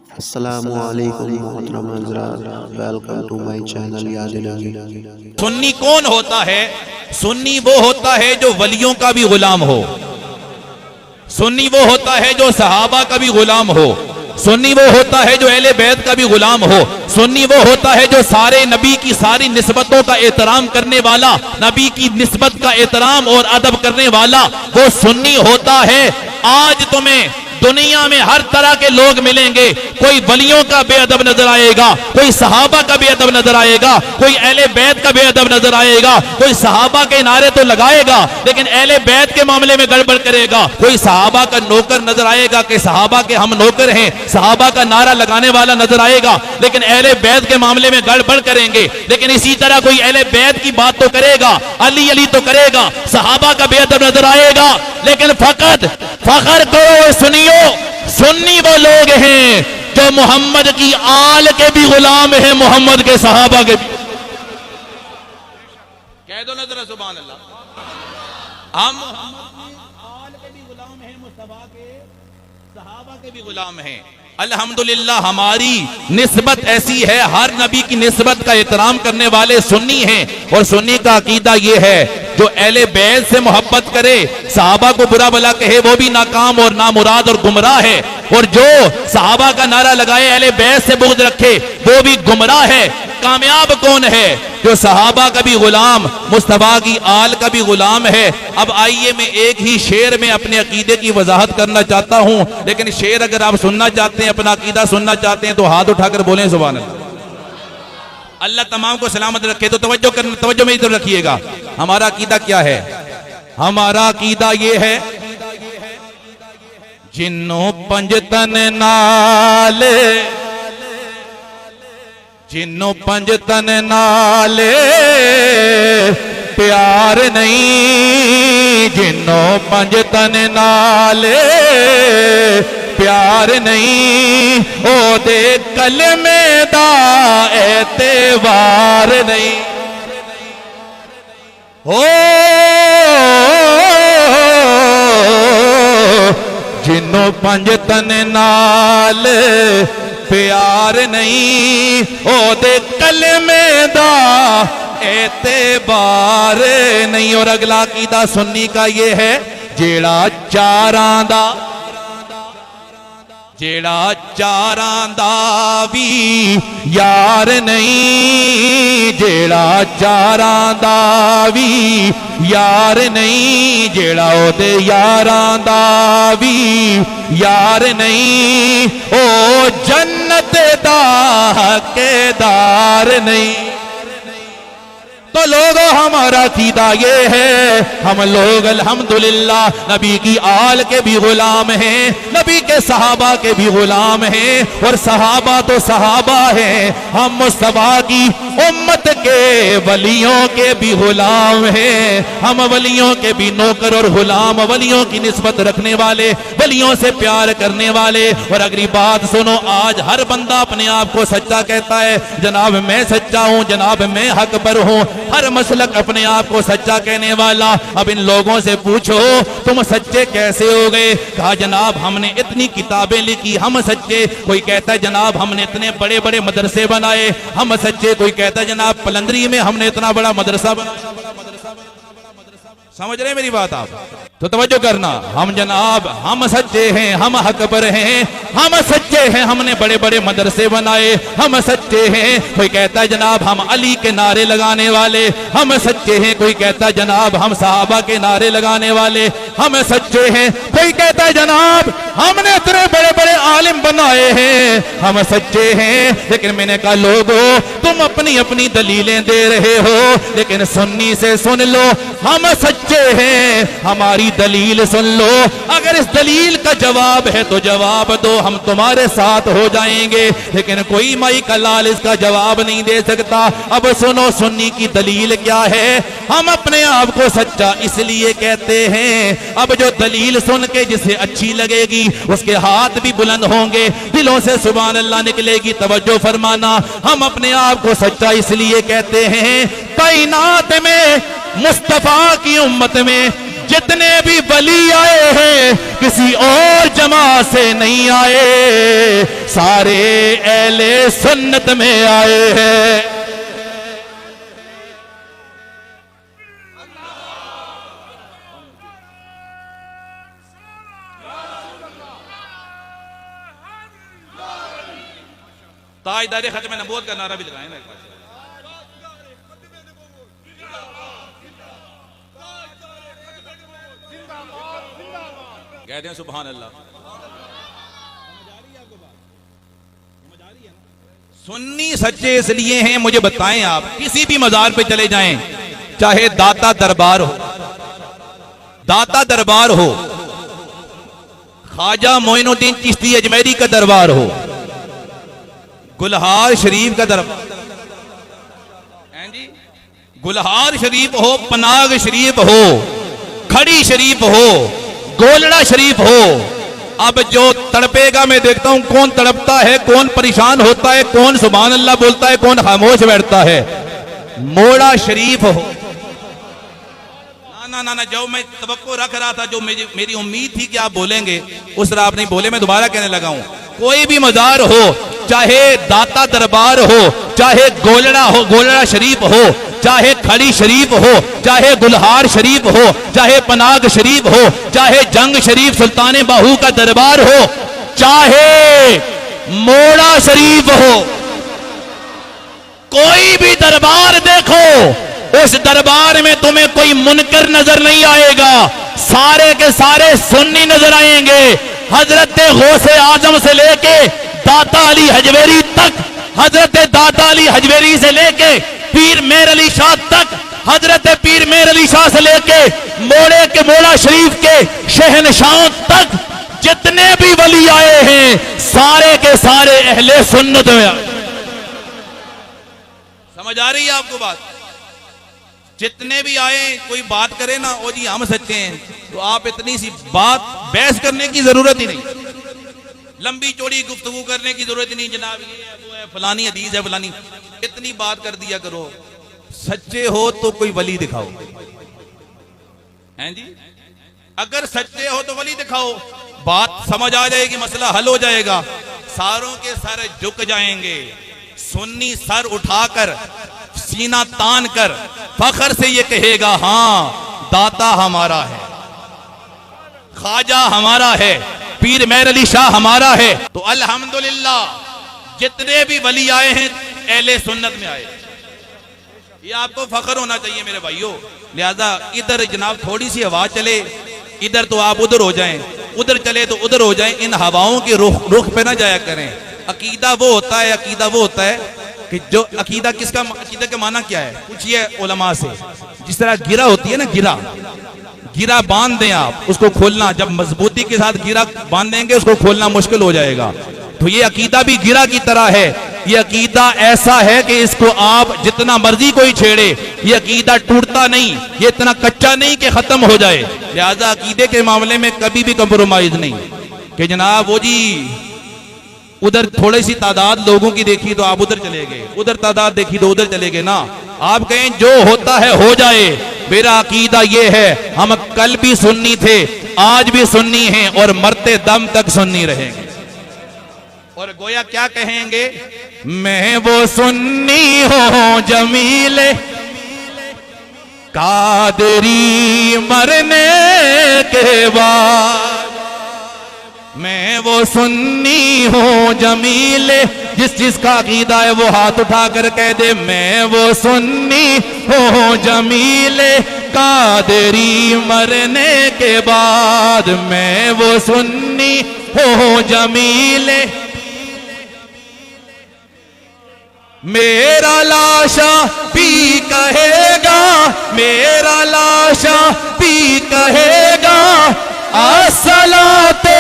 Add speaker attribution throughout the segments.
Speaker 1: अस्सलामुअलैकुम मोहतरम हज़रात, welcome to my channel याद नबी।
Speaker 2: सुन्नी कौन होता है? सुन्नी वो होता है जो वलियों का भी गुलाम हो। सुन्नी वो होता है जो सहाबा का भी गुलाम हो। सुन्नी वो होता है जो अहले बैत का भी गुलाम हो। सुन्नी वो होता है जो सारे नबी की सारी निस्बतों का एहतराम करने वाला, नबी की निस्बत का एहतराम और अदब करने वाला वो सुन्नी होता है। आज तुम्हें दुनिया में हर तरह के लोग मिलेंगे, कोई वलियों का बेअदब नजर आएगा, कोई सहाबा का बेअदब नजर आएगा, कोई अहले बैत का बेअदब नजर आएगा, कोई सहाबा के नारे तो लगाएगा लेकिन अहले बैत के मामले में गड़बड़ करेगा, कोई सहाबा का नौकर नजर आएगा कि सहाबा के हम नौकर हैं, सहाबा का नारा लगाने वाला नजर आएगा लेकिन अहले बैत के मामले में गड़बड़ करेंगे। लेकिन इसी तरह कोई अहले बैत की बात तो करेगा, अली अली तो करेगा, सहाबा का बेअदब नजर आएगा। लेकिन फखर करो सुनियो, सुन्नी वो लोग हैं जो मोहम्मद की आल के भी गुलाम हैं, मोहम्मद के सहाबा के भी। कह दो ना जरा सुभान अल्लाह। हम मोहम्मद की आल के भी गुलाम हैं, मुस्तफा के सहाबा के भी गुलाम हैं। अल्हम्दुलिल्लाह हमारी निस्बत ऐसी है, हर नबी की निस्बत का एहतराम करने वाले सुन्नी हैं। और सुन्नी का अकीदा ये है जो अहले बैत से मोहब्बत करे, सहाबा को बुरा भला कहे, वो भी नाकाम और नामुराद और गुमराह है। और जो सहाबा का नारा लगाए, अहले बैत से बुग़्ज़ रखे, वो भी गुमराह है। कामयाब कौन है? जो सहाबा का भी गुलाम, मुस्तफा की आल का भी गुलाम है। अब आइए मैं एक ही शेर में अपने अकीदे की वजाहत करना चाहता हूं, लेकिन शेर अगर आप सुनना चाहते हैं, अपना अकीदा सुनना चाहते हैं तो हाथ उठाकर बोलें सुभान अल्लाह। अल्लाह तमाम को सलामत रखे। तो तवज्जो में इधर रखिएगा। हमारा अकीदा क्या है? हमारा अकीदा ये है, जिन्नो पंजतन नाले, जिन्नो पंजतन नाले प्यार नहीं, जिन्नो पंजतन नाले प्यार नहीं, ओ दे कलमे दा एतबार नहीं। ओ जिन्नो पंजतन नाल प्यार नहीं, ओ दे कलमे दा एतबार नहीं। और अगला अकीदा सुन्नी का ये है, जेड़ा चारां दा, जेड़ा चारां दा भी यार नहीं, जेड़ा चारां दा भी यार नहीं, जेड़ा ओदे यारां दा भी यार नहीं, ओ जन्नत दा हकदार नहीं। तो लोगों हमारा अकीदा ये है, हम लोग अल्हम्दुलिल्लाह नबी की आल के भी गुलाम हैं, नबी के सहाबा के भी गुलाम हैं। और सहाबा तो सहाबा हैं, हम मुस्तफा की उम्मत के वलियों के भी गुलाम हैं। हम वलियों के भी नौकर और गुलाम, वलियों की निस्बत रखने वाले, वलियों से प्यार करने वाले। और अगली बात सुनो, आज हर बंदा अपने आप को सच्चा कहता है, जनाब मैं सच्चा हूं, जनाब मैं हक पर हूं। हर मसलक अपने आप को सच्चा कहने वाला। अब इन लोगों से पूछो तुम सच्चे कैसे हो गए? कहा जनाब हमने इतनी किताबें लिखी, हम सच्चे। कोई कहता है जनाब हमने इतने बड़े बड़े मदरसे बनाए, हम सच्चे। कोई कहता है जनाब पलंदरी में हमने इतना बड़ा मदरसा बनाया। समझ रहे मेरी बात आप? तो तवज्जो करना, हम जनाब हम सच्चे हैं, हम हक पर हैं, हम सच्चे हैं, हमने बड़े बड़े मदरसे बनाए, हम सच्चे हैं। कोई कहता है जनाब हम अली के नारे लगाने वाले, हम सच्चे हैं। कोई कहता है जनाब हम सहाबा के नारे लगाने वाले, हम सच्चे हैं। कोई कहता है जनाब हमने इतने बड़े बड़े आलिम बनाए हैं, हम सच्चे हैं। लेकिन मैंने कहा लोगों तुम अपनी अपनी दलीलें दे रहे हो, लेकिन सुन्नी से सुन लो, हम सच्चे हैं, हमारी दलील सुन लो। अगर इस दलील का जवाब है तो जवाब दो, हम तुम्हारे साथ हो जाएंगे। लेकिन कोई माई का लाल इसका जवाब नहीं दे सकता। अब सुनो सुन्नी की दलील क्या है। हम अपने आप को सच्चा इसलिए कहते हैं, अब जो दलील सुन के जिसे अच्छी लगेगी उसके हाथ भी बुलंद होंगे, दिलों से सुभान अल्लाह निकलेगी। तवज्जो फरमाना, हम अपने आप को सच्चा इसलिए कहते हैं, कायनात में मुस्तफा की उम्मत में जितने भी वली आए हैं किसी और जमा से नहीं आए, सारे अहले सुन्नत में आए हैं। ताजदार खत्म नबूवत का नारा भी लगाए ना एक बार। कहते हैं सुभान अल्लाह। सुन्नी सच्चे इसलिए हैं, मुझे बताएं आप किसी भी मजार पे चले जाएं, चाहे दाता दरबार हो, दाता दरबार हो, ख्वाजा मोइनुद्दीन चिश्ती अजमेरी का दरबार हो, गुलहार शरीफ का दरबार, गुलहार शरीफ हो, पनाग शरीफ हो, खड़ी शरीफ हो, गोलड़ा शरीफ हो, अब जो तड़पेगा मैं देखता हूं कौन तड़पता है, कौन परेशान होता है, कौन सुभान अल्लाह बोलता है, कौन खामोश बैठता है। मोड़ा शरीफ हो, ना ना ना, जो मैं तवक्को रख रहा था, जो मेरी उम्मीद थी कि आप बोलेंगे, उस तरह आप नहीं बोले, मैं दोबारा कहने लगा हूं। कोई भी मजार हो, चाहे दाता दरबार हो, चाहे गोलड़ा हो, गोलड़ा शरीफ हो, चाहे खड़ी शरीफ हो, चाहे गुलहार शरीफ हो, चाहे पनाग शरीफ हो, चाहे जंग शरीफ सुल्तान बाहू का दरबार हो, चाहे मोड़ा शरीफ हो, कोई भी दरबार देखो, उस दरबार में तुम्हें कोई मुनकर नजर नहीं आएगा, सारे के सारे सुन्नी नजर आएंगे। हजरत गौसे आजम से लेके दाता अली हजवेरी तक, हजरत दाता अली हजवेरी से लेके पीर मेर अली शाह तक, हजरत पीर मेर अली शाह से लेके मोड़े के मोड़ा शरीफ के शहनशाह तक जितने भी वली आए हैं, सारे के सारे अहले सुन्नत में। समझ आ रही है आपको बात? जितने भी आए, कोई बात करे ना, ओ जी हम सच्चे हैं, तो आप इतनी सी बात बहस करने की जरूरत ही नहीं, लंबी चौड़ी गुफ्तगू करने की जरूरत ही नहीं। जनाब ये है, वो है, फलानी हदीस है, फलानी, इतनी बात कर दिया करो। सच्चे हो तो कोई वली दिखाओ, हैं जी? अगर सच्चे हो तो वली दिखाओ, बात समझ आ जाएगी, मसला हल हो जाएगा। सारों के सर झुक जाएंगे, सुन्नी सर उठाकर सीना तान कर फखर से ये कहेगा, हां दाता हमारा है, ख्वाजा हमारा है, पीर मेर अली शाह हमारा है। तो अल्हम्दुलिल्लाह जितने भी वली आए हैं अहले सुन्नत में आए, ये आपको फख्र होना चाहिए मेरे भाइयों। लिहाजा इधर जनाब थोड़ी सी हवा चले, इधर तो आप उधर हो जाएं, उधर चले तो उधर हो जाएं, इन हवाओं के रुख पे ना जाया करें। अकीदा वो होता है, अकीदा वो होता है कि जो अकीदा किसका, अकीदा का माना क्या है, पूछिए उलमा से। जिस तरह गिरा होती है ना, गिरा, गिरा बांध दें आप, उसको खोलना, जब मजबूती के साथ गिरा बांध देंगे उसको खोलना मुश्किल हो जाएगा। तो ये अकीदा भी गिरा की तरह है। ये अकीदा ऐसा है कि इसको आप जितना मर्जी कोई छेड़े, ये अकीदा टूटता नहीं, ये इतना कच्चा नहीं कि खत्म हो जाए। लिहाजा अकीदे के मामले में कभी भी कंप्रोमाइज नहीं कि जनाब वो जी उधर थोड़ी सी तादाद लोगों की देखी तो आप उधर चले गए, उधर तादाद देखी तो उधर चले गए ना। आप कहें जो होता है हो जाए। मेरा अकीदा ये है, हम कल भी सुन्नी थे, आज भी सुन्नी हैं और मरते दम तक सुन्नी रहेंगे। और गोया क्या कहेंगे, मैं वो सुन्नी हूं जमीले कादरी मरने के बाद, मैं वो सुन्नी हूं जमीले, जिसका अकीदा है वो हाथ उठाकर कह दे, मैं वो सुन्नी हूं जमीले कादरी मरने के बाद, मैं वो सुन्नी हूं जमीले। मेरा लाशा भी कहेगा, मेरा लाशा भी कहेगा, अस्सलातो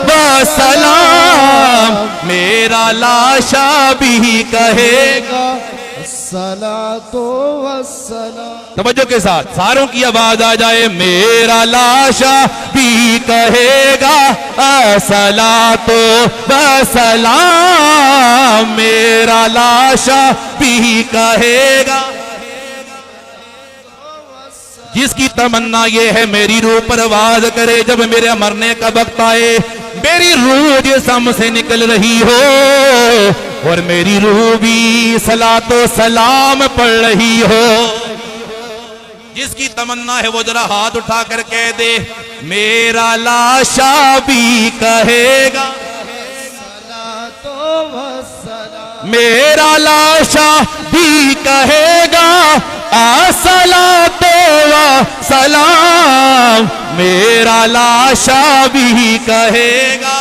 Speaker 2: वस्सलाम, मेरा लाशा भी कहेगा, अस्सलातो वस्सलाम। तवज्जो के साथ सारों की आवाज आ जाए, मेरा लाशा भी कहेगा, अस्सलातो वस्सलाम, मेरा लाशा भी कहेगा। जिसकी तमन्ना ये है मेरी रूह परवाज करे, जब मेरे मरने का वक्त आए मेरी रूह जिस्म से निकल रही हो और मेरी रूह भी सलातो सलाम पढ़ रही हो। जिसकी तमन्ना है वो जरा हाथ उठा कर कह दे, मेरा लाशा भी कहेगा, मेरा लाशा भी कहेगा अस्सलातो व सलाम, मेरा लाशा भी कहेगा